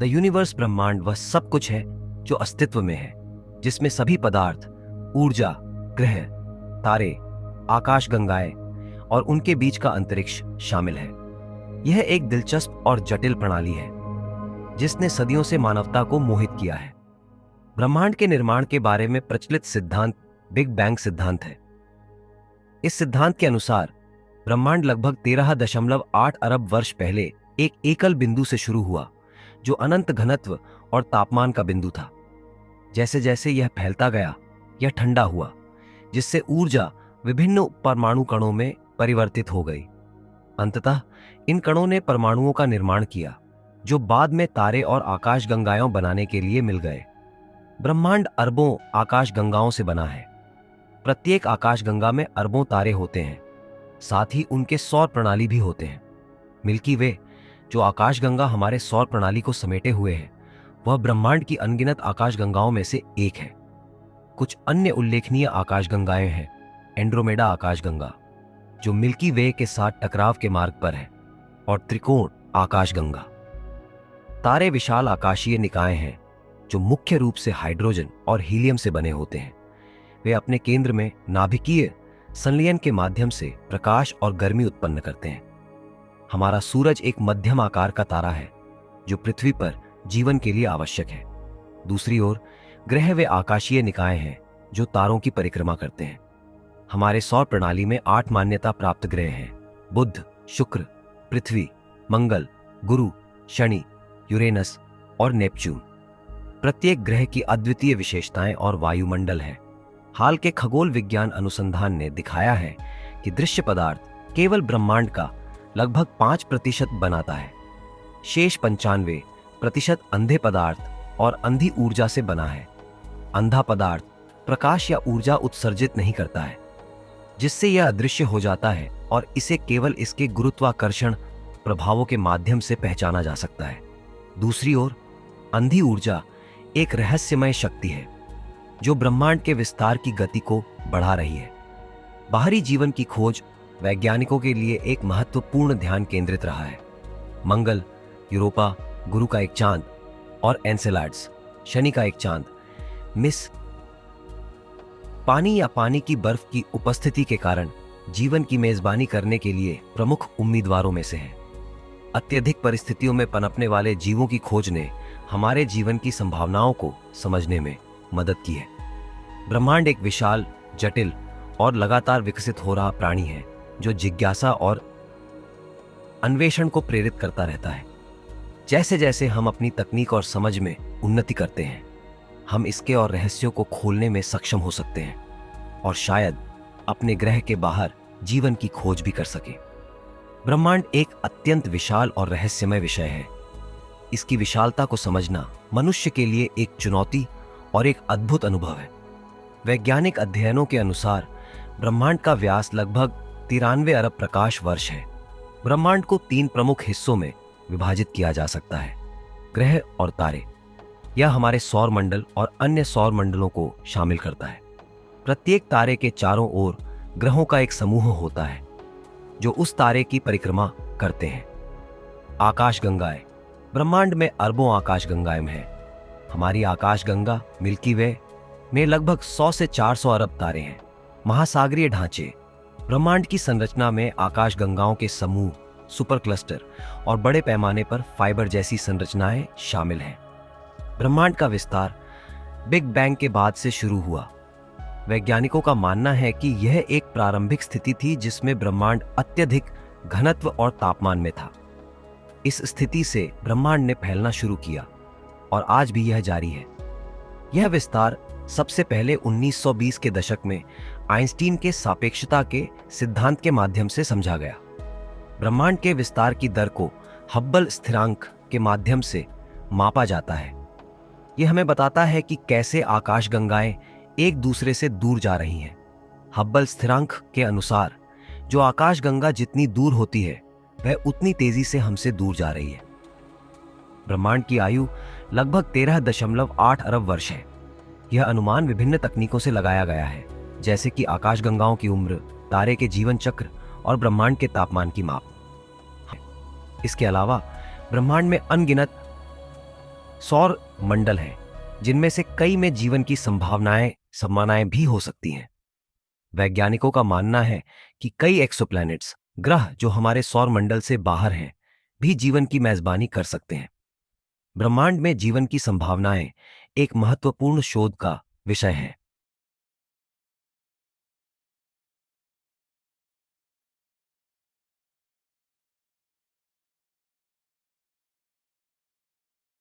The universe ब्रह्मांड वह सब कुछ है जो अस्तित्व में है, जिसमें सभी पदार्थ, ऊर्जा, ग्रह, तारे, आकाश गंगाएं और उनके बीच का अंतरिक्ष शामिल है। यह एक दिलचस्प और जटिल प्रणाली है जिसने सदियों से मानवता को मोहित किया है। ब्रह्मांड के निर्माण के बारे में प्रचलित सिद्धांत बिग बैंग सिद्धांत है। इस सिद्धांत के अनुसार ब्रह्मांड लगभग 13.8 अरब वर्ष पहले एक एकल बिंदु से शुरू हुआ, जो अनंत घनत्व और तापमान का बिंदु था। जैसे जैसे यह फैलता गया, यह ठंडा हुआ, जिससे ऊर्जा विभिन्न परमाणु कणों में परिवर्तित हो गई। अंततः इन कणों ने परमाणुओं का निर्माण किया, जो बाद में तारे और आकाशगंगाएं बनाने के लिए मिल गए। ब्रह्मांड अरबों आकाशगंगाओं से बना है। प्रत्येक आकाशगंगा में अरबों तारे होते हैं, साथ ही उनके सौर प्रणाली भी होते हैं। मिल्की वे, जो आकाशगंगा हमारे सौर प्रणाली को समेटे हुए है, वह ब्रह्मांड की अनगिनत आकाशगंगाओं में से एक है। कुछ अन्य उल्लेखनीय आकाशगंगाएं हैं। एंड्रोमेडा आकाशगंगा, जो मिल्की वे के साथ टकराव के मार्ग पर है, और त्रिकोण आकाशगंगा। तारे विशाल आकाशीय निकाय हैं जो मुख्य रूप से हाइड्रोजन और हीलियम से बने होते हैं। वे अपने केंद्र में नाभिकीय संलयन के माध्यम से प्रकाश और गर्मी उत्पन्न करते हैं। हमारा सूरज एक मध्यम आकार का तारा है जो पृथ्वी पर जीवन के लिए आवश्यक है। दूसरी ओर ग्रह वे आकाशीय निकाय हैं जो तारों की परिक्रमा करते हैं। हमारे सौर प्रणाली में 8 मान्यता प्राप्त ग्रह हैं: बुध, शुक्र, पृथ्वी, मंगल, गुरु, शनि, यूरेनस और नेपच्यून। प्रत्येक ग्रह की अद्वितीय विशेषताएं और वायुमंडल है। हाल के खगोल विज्ञान अनुसंधान ने दिखाया है कि दृश्य पदार्थ केवल ब्रह्मांड का लगभग 5% बनाता है। शेष 95% अंधे पदार्थ और अंधी ऊर्जा से बना है। अंधा पदार्थ प्रकाश या ऊर्जा उत्सर्जित नहीं करता है, जिससे यह अदृश्य हो जाता है और इसे केवल इसके गुरुत्वाकर्षण प्रभावों के माध्यम से पहचाना जा सकता है। दूसरी ओर अंधी ऊर्जा एक रहस्यमय शक्ति है जो ब्रह्मांड के विस्तार की गति को बढ़ा रही है। बाहरी जीवन की खोज वैज्ञानिकों के लिए एक महत्वपूर्ण ध्यान केंद्रित रहा है। मंगल, यूरोपा, गुरु का एक चांद, और एनसेलाड्स, शनि का एक चांद, मिस पानी या पानी की बर्फ की उपस्थिति के कारण जीवन की मेजबानी करने के लिए प्रमुख उम्मीदवारों में से है। अत्यधिक परिस्थितियों में पनपने वाले जीवों की खोज ने हमारे जीवन की संभावनाओं को समझने में मदद की है। ब्रह्मांड एक विशाल, जटिल और लगातार विकसित हो रहा प्राणी है जो जिज्ञासा और अन्वेषण को प्रेरित करता रहता है। जैसे जैसे हम अपनी तकनीक और समझ में उन्नति करते हैं, हम इसके और रहस्यों को खोलने में सक्षम हो सकते हैं और शायद अपने ग्रह के बाहर जीवन की खोज भी कर सके। ब्रह्मांड एक अत्यंत विशाल और रहस्यमय विषय है। इसकी विशालता को समझना मनुष्य के लिए एक चुनौती और एक अद्भुत अनुभव है। वैज्ञानिक अध्ययनों के अनुसार ब्रह्मांड का व्यास लगभग 93 अरब प्रकाश वर्ष है। ब्रह्मांड को 3 प्रमुख हिस्सों में विभाजित किया जा सकता है: ग्रह और तारे। यह हमारे सौर मंडल और अन्य सौर मंडलों को शामिल करता है। प्रत्येक तारे के चारों ओर ग्रहों का एक समूह होता है जो उस तारे की परिक्रमा करते हैं। आकाशगंगाएं। ब्रह्मांड में अरबों आकाशगंगाएं हैं। हमारी आकाशगंगा मिल्की वे में लगभग 100 से 400 अरब तारे हैं। महासागरीय ढांचे। ब्रह्मांड की संरचना में आकाशगंगाओं के समूह, सुपर क्लस्टर और बड़े पैमाने पर फाइबर जैसी संरचनाएं शामिल हैं। ब्रह्मांड का विस्तार बिग बैंग के बाद से शुरू हुआ। वैज्ञानिकों का मानना है कि यह एक प्रारंभिक स्थिति थी जिसमें ब्रह्मांड अत्यधिक घनत्व और तापमान में था। इस स्थिति से ब्रह्मांड ने फैलना शुरू किया और आज भी यह जारी है। यह विस्तार सबसे पहले 1920 के दशक में आइंस्टीन के सापेक्षता के सिद्धांत के माध्यम से समझा गया। ब्रह्मांड के विस्तार की दर को हब्बल स्थिरांक के माध्यम से मापा जाता है। यह हमें बताता है कि कैसे आकाशगंगाएं एक दूसरे से दूर जा रही हैं। हब्बल स्थिरांक के अनुसार जो आकाशगंगा जितनी दूर होती है, वह उतनी तेजी से हमसे दूर जा रही है। ब्रह्मांड की आयु लगभग 13.8 अरब वर्ष है। यह अनुमान विभिन्न तकनीकों से लगाया गया है, जैसे कि आकाशगंगाओं की उम्र, तारे के जीवन चक्र और ब्रह्मांड के तापमान की माप। इसके अलावा ब्रह्मांड में अनगिनत सौर मंडल हैं, जिनमें से कई में जीवन की संभावनाएं भी हो सकती हैं। वैज्ञानिकों का मानना है कि कई एक्सोप्लैनेट्स, ग्रह जो हमारे सौर मंडल से बाहर हैं, भी जीवन की मेजबानी कर सकते हैं। ब्रह्मांड में जीवन की संभावनाएं एक महत्वपूर्ण शोध का विषय हैं।